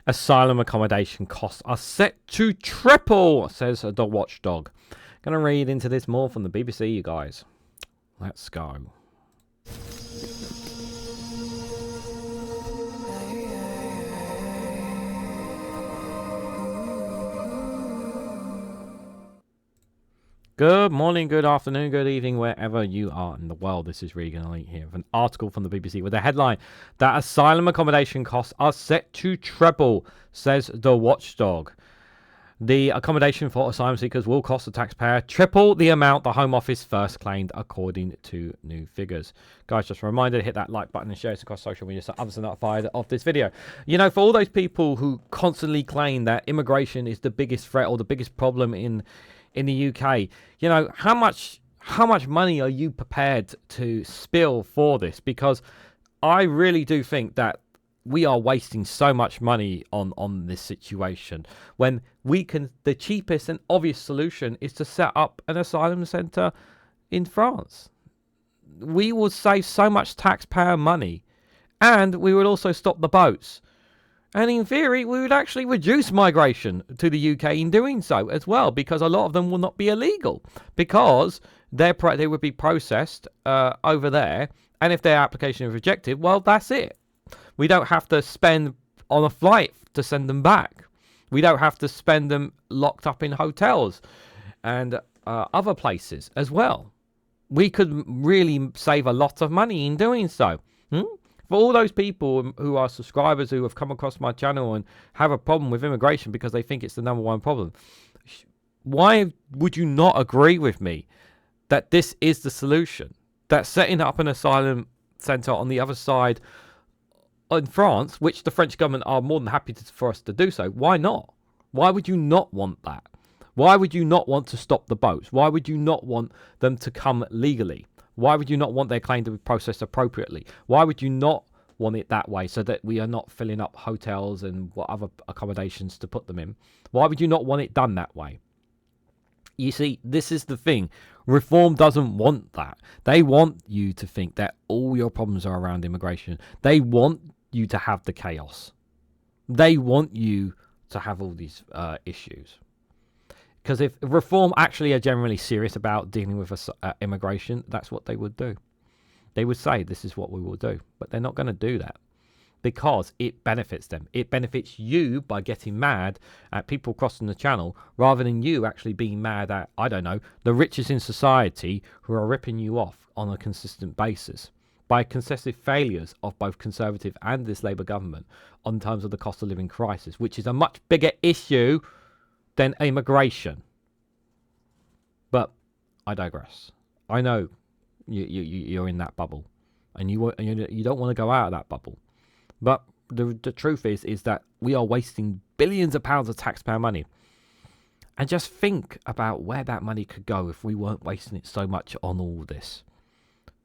Asylum accommodation costs are set to triple, says the watchdog. Gonna read into this more from the BBC, you guys. Let's go. Good morning, good afternoon, good evening, wherever you are in the world. This is Reganelite here with an article from the BBC with the headline that asylum accommodation costs are set to treble, says the watchdog. The accommodation for asylum seekers will cost the taxpayer triple the amount the Home Office first claimed, according to new figures. Guys, just a reminder to hit that like button and share it across social media so others are notified of this video. You know, for all those people who constantly claim that immigration is the biggest threat or the biggest problem in the UK, you know, how much money are you prepared to spill for this? Because I really do think that we are wasting so much money on this situation when we can. The cheapest and obvious solution is to set up an asylum centre in France. We would save so much taxpayer money, and we would also stop the boats. And in theory, we would actually reduce migration to the UK in doing so as well, because a lot of them will not be illegal, because they would be processed over there. And if their application is rejected, well, that's it. We don't have to spend on a flight to send them back. We don't have to spend them locked up in hotels and other places as well. We could really save a lot of money in doing so. For all those people who are subscribers who have come across my channel and have a problem with immigration because they think it's the #1 problem, why would you not agree with me that this is the solution? That setting up an asylum centre on the other side in France, which the French government are more than happy for us to do so, why not? Why would you not want that? Why would you not want to stop the boats? Why would you not want them to come legally? Why would you not want their claim to be processed appropriately? Why would you not want it that way so that we are not filling up hotels and what other accommodations to put them in? Why would you not want it done that way? You see, this is the thing. Reform doesn't want that. They want you to think that all your problems are around immigration. They want you to have the chaos. They want you to have all these issues. Because if reform actually are generally serious about dealing with immigration, that's what they would do. They would say, this is what we will do. But they're not going to do that because it benefits them. It benefits you by getting mad at people crossing the channel rather than you actually being mad at, I don't know, the richest in society who are ripping you off on a consistent basis by concessive failures of both Conservative and this Labour government on terms of the cost of living crisis, which is a much bigger issue than immigration. But I digress. I know you're in that bubble, and you don't want to go out of that bubble. But the truth is that we are wasting billions of pounds of taxpayer money. And just think about where that money could go if we weren't wasting it so much on all this.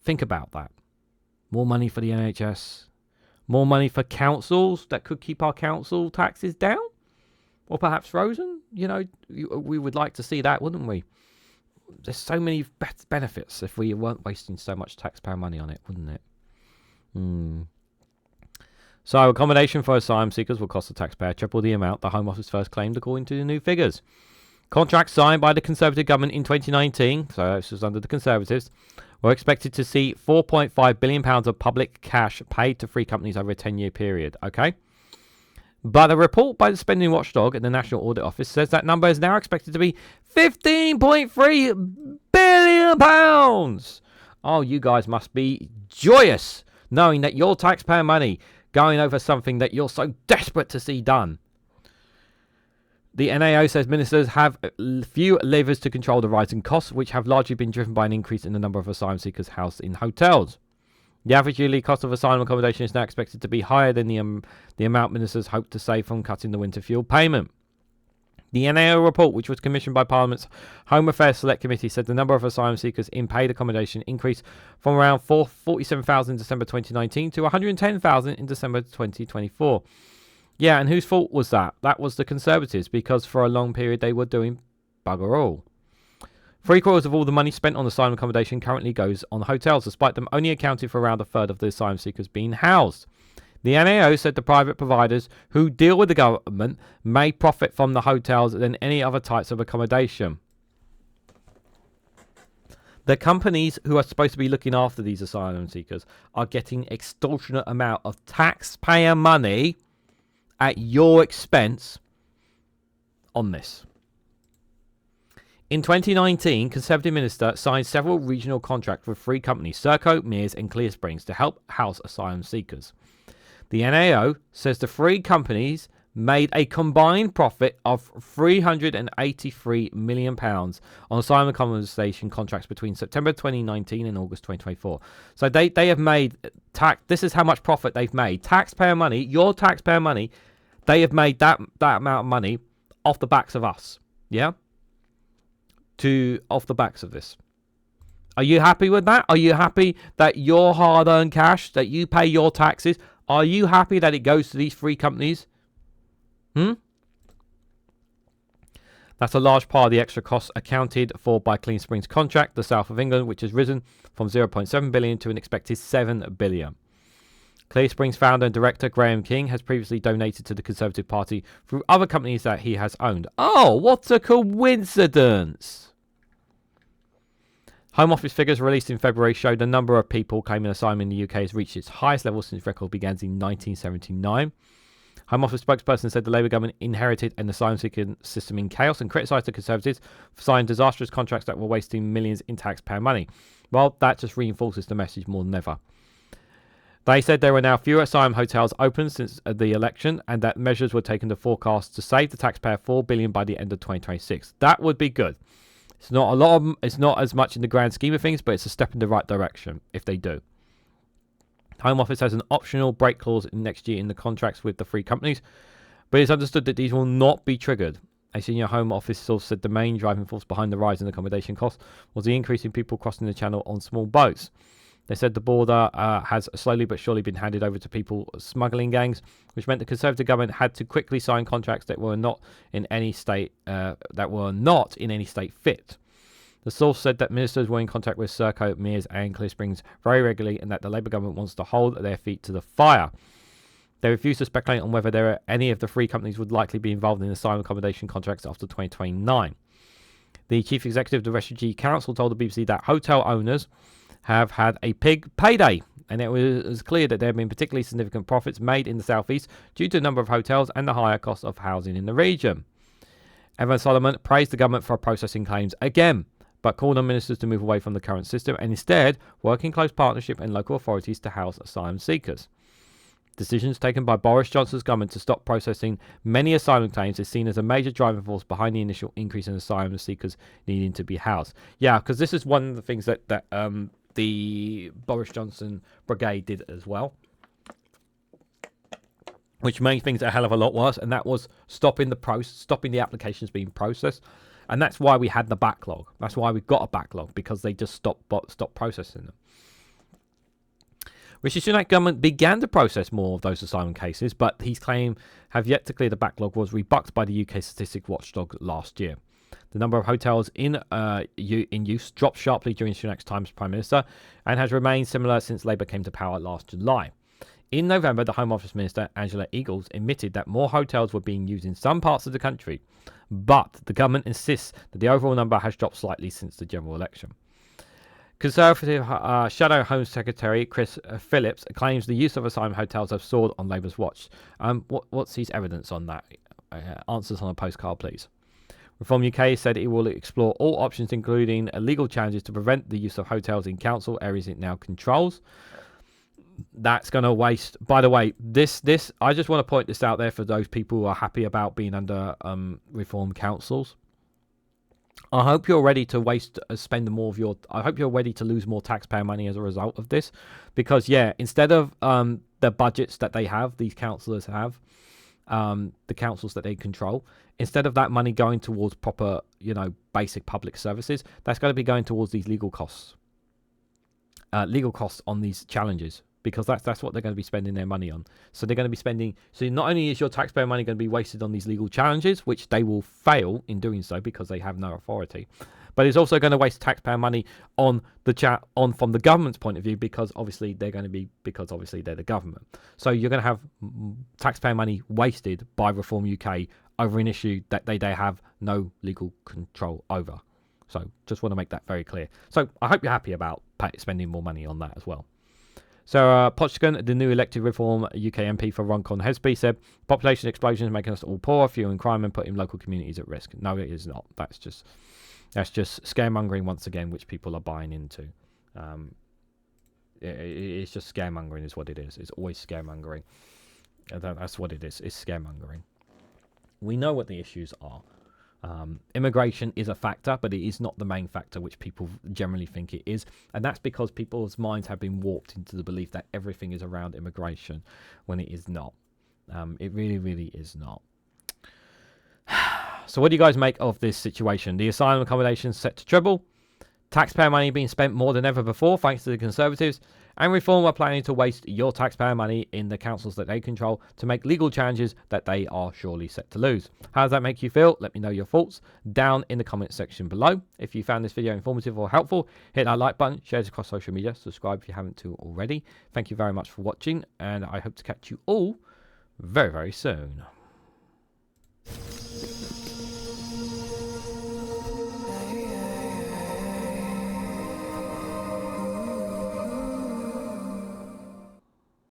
Think about that. More money for the NHS, more money for councils that could keep our council taxes down, or perhaps frozen. You know, we would like to see that, wouldn't we? There's so many benefits if we weren't wasting so much taxpayer money on it, wouldn't it? So accommodation for asylum seekers will cost the taxpayer triple the amount the Home Office first claimed, according to the new figures. Contracts signed by the Conservative government in 2019, so this was under the Conservatives, were expected to see £4.5 billion of public cash paid to three companies over a 10-year period. Okay? But a report by the spending watchdog at the National Audit Office says that number is now expected to be £15.3 billion. Oh, you guys must be joyous knowing that your taxpayer money going over something that you're so desperate to see done. The NAO says ministers have few levers to control the rising costs, which have largely been driven by an increase in the number of asylum seekers housed in hotels. The average yearly cost of asylum accommodation is now expected to be higher than the amount ministers hope to save from cutting the winter fuel payment. The NAO report, which was commissioned by Parliament's Home Affairs Select Committee, said the number of asylum seekers in paid accommodation increased from around 47,000 in December 2019 to 110,000 in December 2024. Yeah, and whose fault was that? That was the Conservatives, because for a long period they were doing bugger all. 3/4 of all the money spent on asylum accommodation currently goes on hotels, despite them only accounting for around a third of the asylum seekers being housed. The NAO said the private providers who deal with the government may profit from the hotels than any other types of accommodation. The companies who are supposed to be looking after these asylum seekers are getting extortionate amount of taxpayer money at your expense on this. In 2019, Conservative minister signed several regional contracts with 3 companies, Serco, Mears and Clearsprings, to help house asylum seekers. The NAO says the 3 companies made a combined profit of £383 million on asylum accommodation contracts between September 2019 and August 2024. So they have made this is how much profit they've made. Taxpayer money, your taxpayer money, they have made that amount of money off the backs of us. Yeah? Off the backs of this. Are you happy with that? Are you happy that your hard-earned cash, that you pay your taxes, are you happy that it goes to these 3 companies? That's a large part of the extra costs accounted for by Clearsprings' contract, the South of England, which has risen from 0.7 billion to an expected 7 billion. Clearsprings founder and director Graham King has previously donated to the Conservative Party through other companies that he has owned. Oh, what a coincidence! Home Office figures released in February showed the number of people claiming asylum in the UK has reached its highest level since record began in 1979. Home Office spokesperson said the Labour government inherited an asylum seeking system in chaos and criticised the Conservatives for signing disastrous contracts that were wasting millions in taxpayer money. Well, that just reinforces the message more than ever. They said there were now fewer asylum hotels open since the election and that measures were taken to forecast to save the taxpayer $4 billion by the end of 2026. That would be good. It's not a lot it's not as much in the grand scheme of things, but it's a step in the right direction if they do. Home Office has an optional break clause next year in the contracts with the 3 companies, but it's understood that these will not be triggered. A senior Home Office source said the main driving force behind the rise in accommodation costs was the increase in people crossing the channel on small boats. They said the border has slowly but surely been handed over to people smuggling gangs, which meant the Conservative government had to quickly sign contracts that were not in any state fit. The source said that ministers were in contact with Serco, Mears and Clearsprings very regularly and that the Labour government wants to hold their feet to the fire. They refused to speculate on whether any of the 3 companies would likely be involved in asylum accommodation contracts after 2029. The chief executive of the Refugee Council told the BBC that hotel owners have had a big payday, and it was clear that there have been particularly significant profits made in the southeast due to the number of hotels and the higher cost of housing in the region. Evan Solomon praised the government for processing claims again, but called on ministers to move away from the current system and instead work in close partnership and local authorities to house asylum seekers. Decisions taken by Boris Johnson's government to stop processing many asylum claims is seen as a major driving force behind the initial increase in asylum seekers needing to be housed. Yeah, because this is one of the things that the Boris Johnson brigade did as well, which made things a hell of a lot worse, and that was stopping the applications being processed. And that's why we had the backlog. That's why we've got a backlog, because they just stopped processing them. Rishi Sunak government began to process more of those asylum cases, but his claim have yet to clear the backlog was rebucked by the UK Statistics Watchdog last year. The number of hotels in use dropped sharply during Sunak's time as Prime Minister and has remained similar since Labour came to power last July. In November, the Home Office Minister, Angela Eagles, admitted that more hotels were being used in some parts of the country, but the government insists that the overall number has dropped slightly since the general election. Conservative Shadow Home Secretary Chris Phillips claims the use of asylum hotels have soared on Labour's watch. What's his evidence on that? Answers on a postcard, please. Reform UK said it will explore all options, including legal challenges to prevent the use of hotels in council areas it now controls. That's going to waste. By the way, this I just want to point this out there for those people who are happy about being under reform councils. I hope you're ready to spend more of your. I hope you're ready to lose more taxpayer money as a result of this, because instead of the budgets that they have, these councillors have, the councils that they control, instead of that money going towards proper, basic public services, that's going to be going towards these legal costs on these challenges, because that's what they're going to be spending their money on. So they're going to be spending. So not only is your taxpayer money going to be wasted on these legal challenges, which they will fail in doing so because they have no authority, but it's also going to waste taxpayer money on the from the government's point of view, because obviously they're the government. So you're going to have taxpayer money wasted by Reform UK over an issue that they have no legal control over. So just want to make that very clear. So I hope you're happy about spending more money on that as well. So Potchkin, the new elected Reform UK MP for Runcorn Hesby, said population explosion is making us all poor, fueling crime and putting local communities at risk. No, it is not. That's just scaremongering once again, which people are buying into. It's just scaremongering is what it is. It's always scaremongering. That's what it is. It's scaremongering. We know what the issues are. Immigration is a factor, but it is not the main factor, which people generally think it is. And that's because people's minds have been warped into the belief that everything is around immigration, when it is not. It really, really is not. So what do you guys make of this situation? The asylum accommodation set to treble. Taxpayer money being spent more than ever before, thanks to the Conservatives. And Reform are planning to waste your taxpayer money in the councils that they control to make legal changes that they are surely set to lose. How does that make you feel? Let me know your thoughts down in the comments section below. If you found this video informative or helpful, hit that like button, share it across social media, subscribe if you haven't to already. Thank you very much for watching, and I hope to catch you all very, very soon.